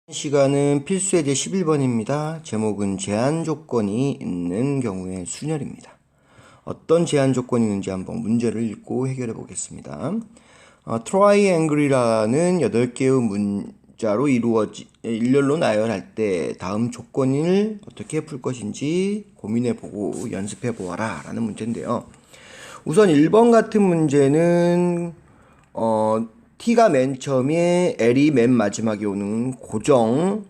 시간은 필수 예제 11번입니다. 제목은 제한 조건이 있는 경우의 순열입니다. 어떤 제한 조건이 있는지 한번 문제를 읽고 해결해 보겠습니다. 트라이앵글이라는 8개의 문자로 일렬로 나열할 때 다음 조건을 어떻게 풀 것인지 고민해 보고 연습해 보아라 라는 문제인데요. 우선 1번 같은 문제는 T가 맨 처음에 L이 맨 마지막에 오는 고정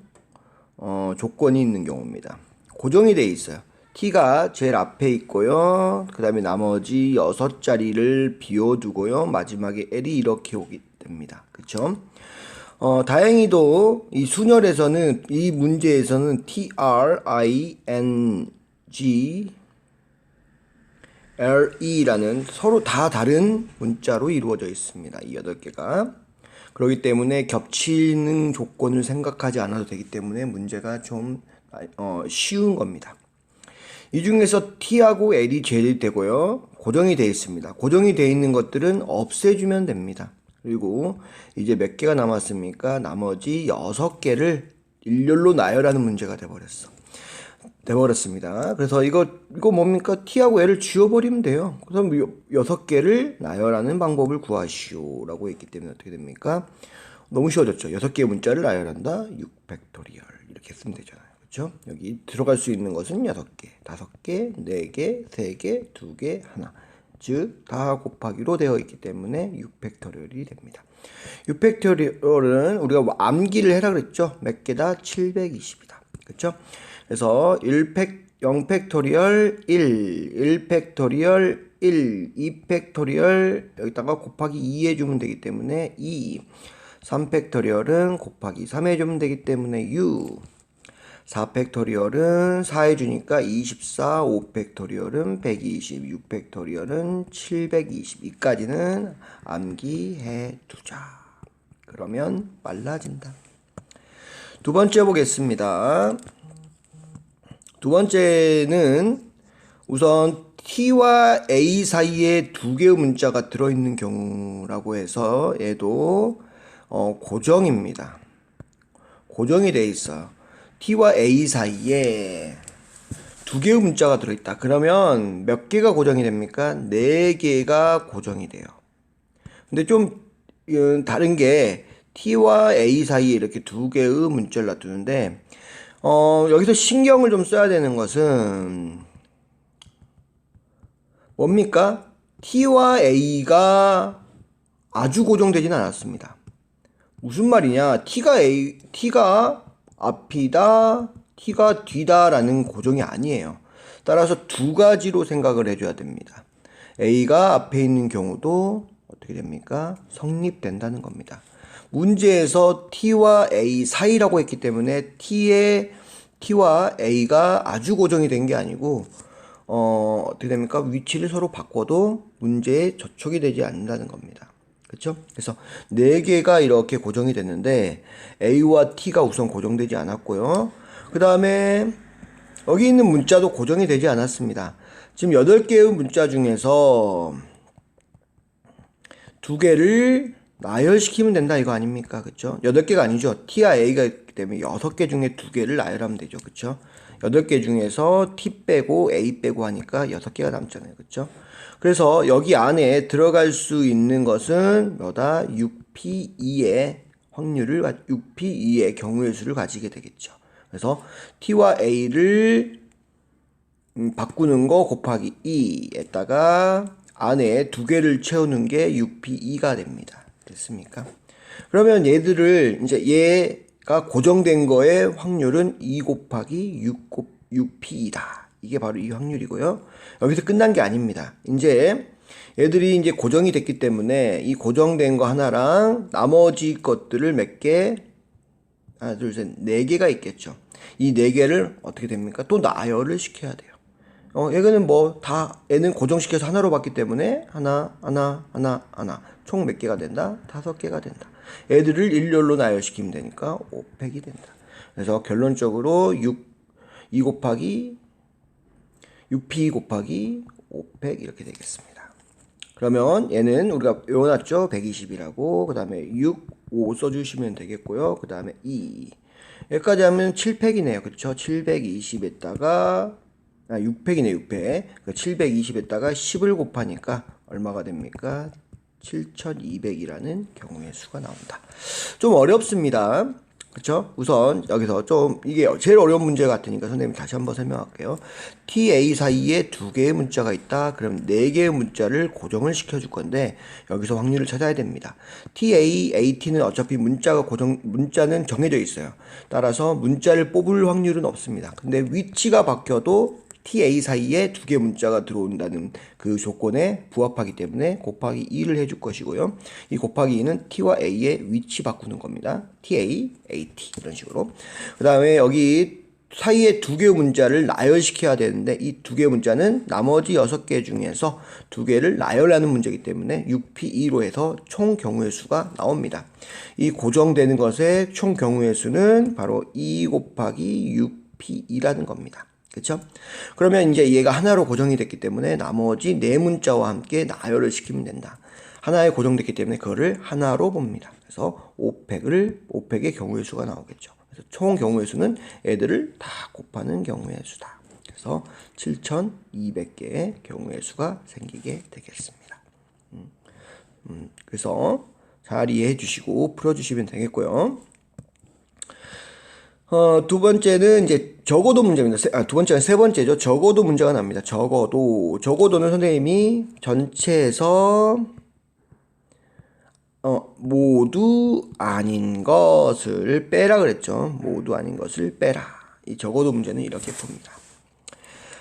조건이 있는 경우입니다. 고정이 돼 있어요. T가 제일 앞에 있고요. 그 다음에 나머지 6자리를 비워두고요. 마지막에 L이 이렇게 오게 됩니다. 그쵸? 다행히도 이 순열에서는, 이 문제에서는 TRING LE라는 서로 다 다른 문자로 이루어져 있습니다. 이 8개가. 그렇기 때문에 겹치는 조건을 생각하지 않아도 되기 때문에 문제가 좀 쉬운 겁니다. 이 중에서 T하고 L이 제일 되고요. 고정이 되어 있습니다. 고정이 되어 있는 것들은 없애주면 됩니다. 그리고 이제 몇 개가 남았습니까? 나머지 6개를 일렬로 나열하는 문제가 돼버렸습니다. 그래서 이거 뭡니까? T하고 L을 지워버리면 돼요. 그래서 6개를 나열하는 방법을 구하시오 라고 했기 때문에 어떻게 됩니까? 너무 쉬워졌죠. 6개의 문자를 나열한다. 6팩토리얼 이렇게 쓰면 되잖아요. 그렇죠? 여기 들어갈 수 있는 것은 6개, 5개, 4개, 3개, 2개, 하나. 즉 다 곱하기로 되어 있기 때문에 6팩토리얼이 됩니다. 6팩토리얼은 우리가 암기를 해라 그랬죠? 몇 개다? 720이다. 그렇죠? 그래서 0팩토리얼 1, 1팩토리얼 1, 2팩토리얼 여기다가 곱하기 2 해주면 되기 때문에 2, 3팩토리얼은 곱하기 3 해주면 되기 때문에 6, 4팩토리얼은 4 해주니까 24, 5팩토리얼은 120, 6팩토리얼은 720 이까지는 암기해 두자. 그러면 빨라진다. 두 번째 보겠습니다. 두 번째는 우선 T와 A 사이에 2개의 문자가 들어있는 경우라고 해서 얘도 고정입니다. 고정이 돼 있어요. T와 A 사이에 2개의 문자가 들어있다. 그러면 몇 개가 고정이 됩니까? 4개가 고정이 돼요. 근데 좀 다른 게 T와 A 사이에 이렇게 2개의 문자를 놔두는데 여기서 신경을 좀 써야 되는 것은 뭡니까? T와 A가 아주 고정되진 않았습니다. 무슨 말이냐? T가 앞이다, T가 뒤다라는 고정이 아니에요. 따라서 두 가지로 생각을 해줘야 됩니다. A가 앞에 있는 경우도 어떻게 됩니까? 성립된다는 겁니다. 문제에서 T와 A 사이라고 했기 때문에 T와 A가 아주 고정이 된 게 아니고 어떻게 됩니까? 위치를 서로 바꿔도 문제에 저촉이 되지 않는다는 겁니다. 그렇죠? 그래서 4개가 이렇게 고정이 됐는데 A와 T가 우선 고정되지 않았고요. 그 다음에 여기 있는 문자도 고정이 되지 않았습니다. 지금 8개의 문자 중에서 2개를 나열시키면 된다 이거 아닙니까? 그쵸? 8개가 아니죠. T와 A가 있기 때문에 6개 중에 2개를 나열하면 되죠. 그쵸? 8개 중에서 T 빼고 A 빼고 하니까 6개가 남잖아요. 그쵸? 그래서 여기 안에 들어갈 수 있는 것은 뭐다? 6P2의 6P2의 경우의 수를 가지게 되겠죠. 그래서 T와 A를 바꾸는 거 곱하기 2에다가 안에 2개를 채우는 게 6P2가 됩니다. 됐습니까? 그러면 얘들을 이제 얘가 고정된 거의 확률은 2 곱하기 6P이다. 이게 바로 이 확률이고요. 여기서 끝난 게 아닙니다. 이제 얘들이 이제 고정이 됐기 때문에 이 고정된 거 하나랑 나머지 것들을 몇 개? 하나, 둘, 셋, 4개가 있겠죠. 이 4개를 어떻게 됩니까? 또 나열을 시켜야 돼요. 얘는 얘는 고정시켜서 하나로 봤기 때문에 하나. 총 몇 개가 된다? 5개가 된다. 애들을 일렬로 나열시키면 되니까 5팩이 된다. 그래서 결론적으로 2 곱하기 6P 곱하기 5팩 이렇게 되겠습니다. 그러면 얘는 우리가 외워놨죠? 120이라고. 그 다음에 6, 5 써주시면 되겠고요. 그 다음에 2. 여기까지 하면 7팩이네요. 그쵸? 720에다가, 6팩이네, 6팩. 720에다가 10을 곱하니까 얼마가 됩니까? 7200이라는 경우의 수가 나온다. 좀 어렵습니다. 그쵸? 우선 여기서 좀 이게 제일 어려운 문제 같으니까 선생님 다시 한번 설명할게요. TA 사이에 두 개의 문자가 있다. 그럼 네 개의 문자를 고정을 시켜줄 건데 여기서 확률을 찾아야 됩니다. TA, AT는 어차피 문자는 정해져 있어요. 따라서 문자를 뽑을 확률은 없습니다. 근데 위치가 바뀌어도 TA 사이에 두 개 문자가 들어온다는 그 조건에 부합하기 때문에 곱하기 2를 해줄 것이고요. 이 곱하기 2는 T와 A의 위치 바꾸는 겁니다. TA, AT 이런 식으로. 그 다음에 여기 사이에 두 개의 문자를 나열시켜야 되는데 이 두 개의 문자는 나머지 6개 중에서 두 개를 나열하는 문제이기 때문에 6P2로 해서 총 경우의 수가 나옵니다. 이 고정되는 것의 총 경우의 수는 바로 2 곱하기 6P2라는 겁니다. 그쵸? 그러면 이제 얘가 하나로 고정이 됐기 때문에 나머지 네 문자와 함께 나열을 시키면 된다. 하나에 고정됐기 때문에 그거를 하나로 봅니다. 그래서 5팩의 경우의 수가 나오겠죠. 그래서 총 경우의 수는 애들을 다 곱하는 경우의 수다. 그래서 7200개의 경우의 수가 생기게 되겠습니다. 그래서 잘 이해해 주시고 풀어주시면 되겠고요. 두 번째는 이제 적어도 문제입니다. 두 번째는 세 번째죠. 적어도 문제가 납니다. 적어도는 선생님이 전체에서 모두 아닌 것을 빼라 그랬죠. 모두 아닌 것을 빼라. 이 적어도 문제는 이렇게 풉니다.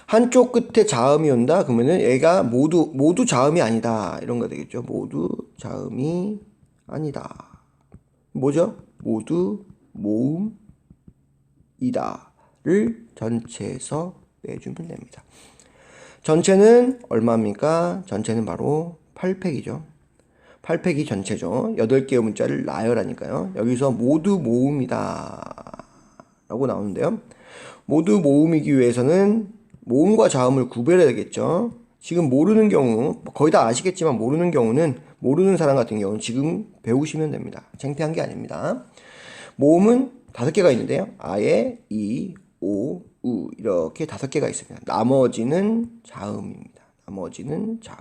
한쪽 끝에 자음이 온다. 그러면은 얘가 모두 자음이 아니다. 이런 거 되겠죠. 모두 자음이 아니다. 뭐죠? 모두 모음 이다를 전체에서 빼주면 됩니다. 전체는 얼마입니까? 전체는 바로 8팩이죠. 8팩이 전체죠. 8개의 문자를 나열하니까요. 여기서 모두 모음이다 라고 나오는데요. 모두 모음이기 위해서는 모음과 자음을 구별해야 되겠죠. 지금 모르는 경우, 거의 다 아시겠지만 모르는 경우는, 모르는 사람 같은 경우는 지금 배우시면 됩니다. 창피한 게 아닙니다. 모음은 5개가 있는데요. 아에, 이, 오, 우 이렇게 5개가 있습니다. 나머지는 자음입니다. 나머지는 자음.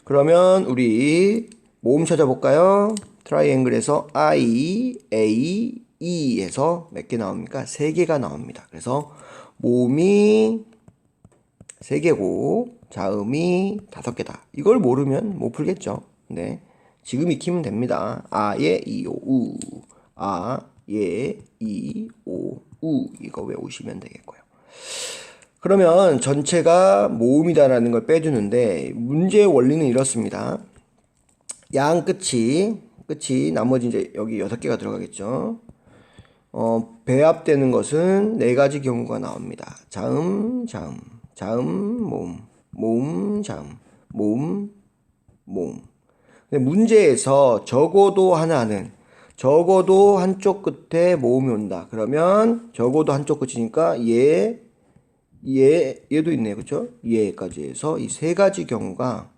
그러면 우리 모음 찾아볼까요? 트라이앵글에서 I, A, E에서 몇 개 나옵니까? 3개가 나옵니다. 그래서 모음이 3개고 자음이 5개다. 이걸 모르면 못 풀겠죠. 네. 지금 익히면 됩니다. 아에, 이, 오, 우. 아, 예, 이, 오, 우 이거 외우시면 되겠고요. 그러면 전체가 모음이다라는 걸 빼주는데 문제의 원리는 이렇습니다. 양 끝이 나머지 이제 여기 6개가 들어가겠죠. 배합되는 것은 4가지 경우가 나옵니다. 자음, 자음, 자음, 모음, 모음, 자음, 모음, 모음. 근데 문제에서 적어도 한쪽 끝에 모음이 온다. 그러면 적어도 한쪽 끝이니까 얘도 있네요. 그쵸? 얘까지 해서 이 3가지 경우가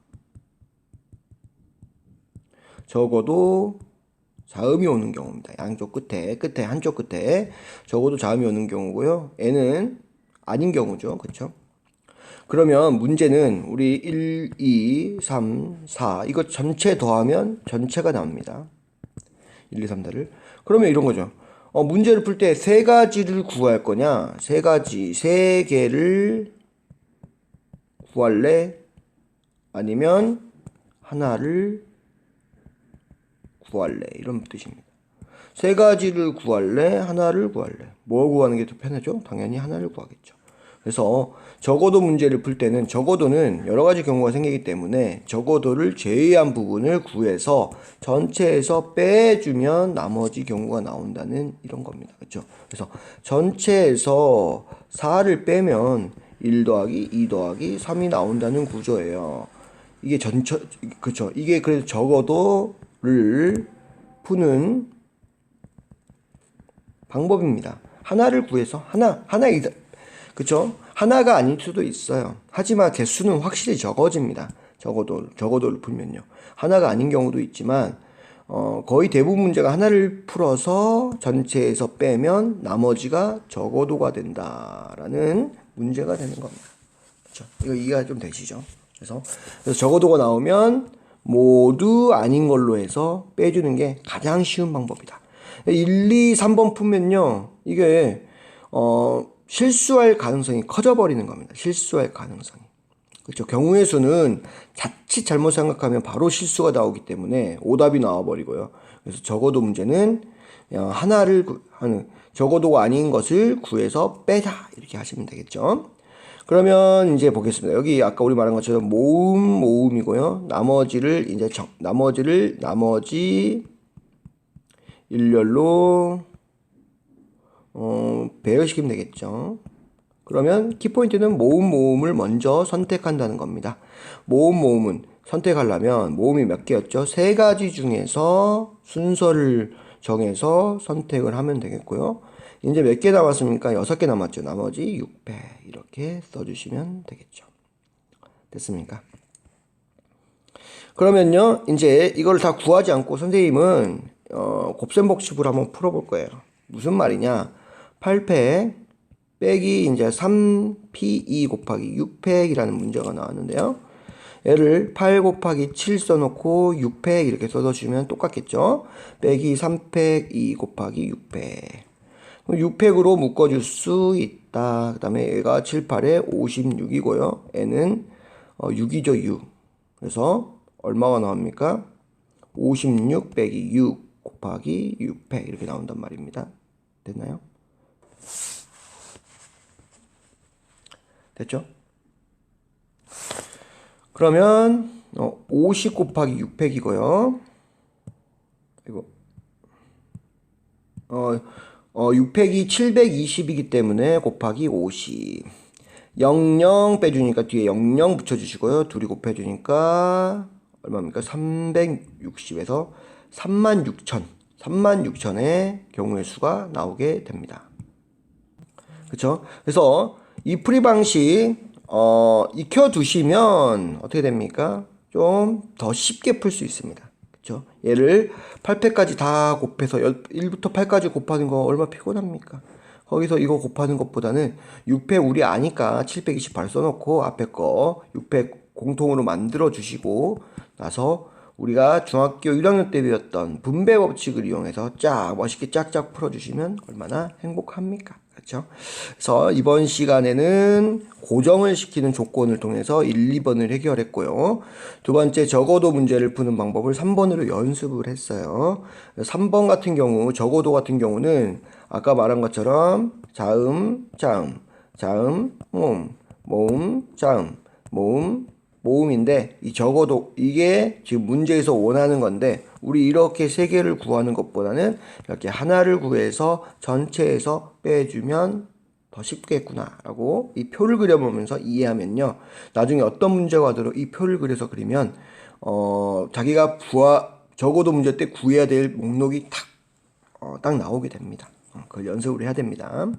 적어도 자음이 오는 경우입니다. 양쪽 끝에 한쪽 끝에 적어도 자음이 오는 경우고요. 얘는 아닌 경우죠. 그쵸? 그러면 문제는 우리 1, 2, 3, 4 이거 전체 더하면 전체가 나옵니다. 1, 2, 3, 4를. 그러면 이런 거죠. 문제를 풀 때 3가지를 구할 거냐? 3개를 구할래? 아니면 하나를 구할래? 이런 뜻입니다. 3가지를 구할래? 하나를 구할래? 뭐 구하는 게 더 편하죠? 당연히 하나를 구하겠죠. 그래서 적어도 문제를 풀 때는 적어도는 여러 가지 경우가 생기기 때문에 적어도를 제외한 부분을 구해서 전체에서 빼주면 나머지 경우가 나온다는 이런 겁니다. 그렇죠? 그래서 전체에서 4를 빼면 1 더하기 2 더하기 3이 나온다는 구조예요. 이게 그렇죠. 이게 그래서 적어도를 푸는 방법입니다. 하나를 구해서 그쵸? 하나가 아닐 수도 있어요. 하지만 개수는 확실히 적어집니다. 적어도를 풀면요. 하나가 아닌 경우도 있지만 거의 대부분 문제가 하나를 풀어서 전체에서 빼면 나머지가 적어도가 된다라는 문제가 되는 겁니다. 그렇죠? 이거 이해가 좀 되시죠? 그래서 적어도가 나오면 모두 아닌 걸로 해서 빼주는 게 가장 쉬운 방법이다. 1, 2, 3번 풀면요. 이게 실수할 가능성이 커져 버리는 겁니다. 실수할 가능성이. 그렇죠. 경우의 수는 자칫 잘못 생각하면 바로 실수가 나오기 때문에 오답이 나와버리고요. 그래서 적어도 문제는 적어도가 아닌 것을 구해서 빼자 이렇게 하시면 되겠죠. 그러면 이제 보겠습니다. 여기 아까 우리 말한 것처럼 모음이고요. 나머지 일렬로 배열시키면 되겠죠. 그러면 키포인트는 모음을 먼저 선택한다는 겁니다. 모음은 선택하려면 모음이 몇 개였죠? 3가지 중에서 순서를 정해서 선택을 하면 되겠고요. 이제 몇 개 남았습니까? 6개 남았죠. 나머지 6배 이렇게 써주시면 되겠죠. 됐습니까? 그러면요, 이제 이걸 다 구하지 않고 선생님은 곱셈복식을 한번 풀어볼 거예요. 무슨 말이냐? 8팩 빼기 이제 3p2 곱하기 6팩이라는 문제가 나왔는데요. 얘를 8 곱하기 7 써놓고 6팩 이렇게 써주시면 똑같겠죠. 빼기 3팩 2 곱하기 6팩. 6팩으로 묶어줄 수 있다. 그 다음에 얘가 7, 8에 56이고요. 얘는 6이죠, 6. 그래서 얼마가 나옵니까? 56 빼기 6 곱하기 6팩 이렇게 나온단 말입니다. 됐나요? 됐죠? 그러면 50 곱하기 6팩이고요. 이거 6팩이 720이기 때문에 곱하기 50. 00 빼주니까 뒤에 00 붙여주시고요. 둘이 곱해주니까 얼마입니까? 360에서 36,000의 경우의 수가 나오게 됩니다. 그쵸? 그래서 이 풀이 방식 익혀두시면 어떻게 됩니까? 좀 더 쉽게 풀 수 있습니다. 그쵸? 얘를 8팩까지 다 곱해서 1부터 8까지 곱하는 거 얼마 피곤합니까? 거기서 이거 곱하는 것보다는 6팩 우리 아니까 728 써놓고 앞에 거 6팩 공통으로 만들어 주시고 나서 우리가 중학교 1학년 때 배웠던 분배 법칙을 이용해서 멋있게 짝짝 풀어주시면 얼마나 행복합니까? 그렇죠? 그래서 이번 시간에는 고정을 시키는 조건을 통해서 1, 2번을 해결했고요. 두 번째 적어도 문제를 푸는 방법을 3번으로 연습을 했어요. 3번 같은 경우, 적어도 같은 경우는 아까 말한 것처럼 자음, 모음, 자음, 모음인데 이 적어도 이게 지금 문제에서 원하는 건데 우리 이렇게 3개를 구하는 것보다는 이렇게 하나를 구해서 전체에서 빼주면 더 쉽겠구나 라고 이 표를 그려보면서 이해하면요 나중에 어떤 문제가 와도 이 표를 그려서 그리면 자기가 적어도 문제 때 구해야 될 목록이 딱 나오게 됩니다. 그걸 연습을 해야 됩니다.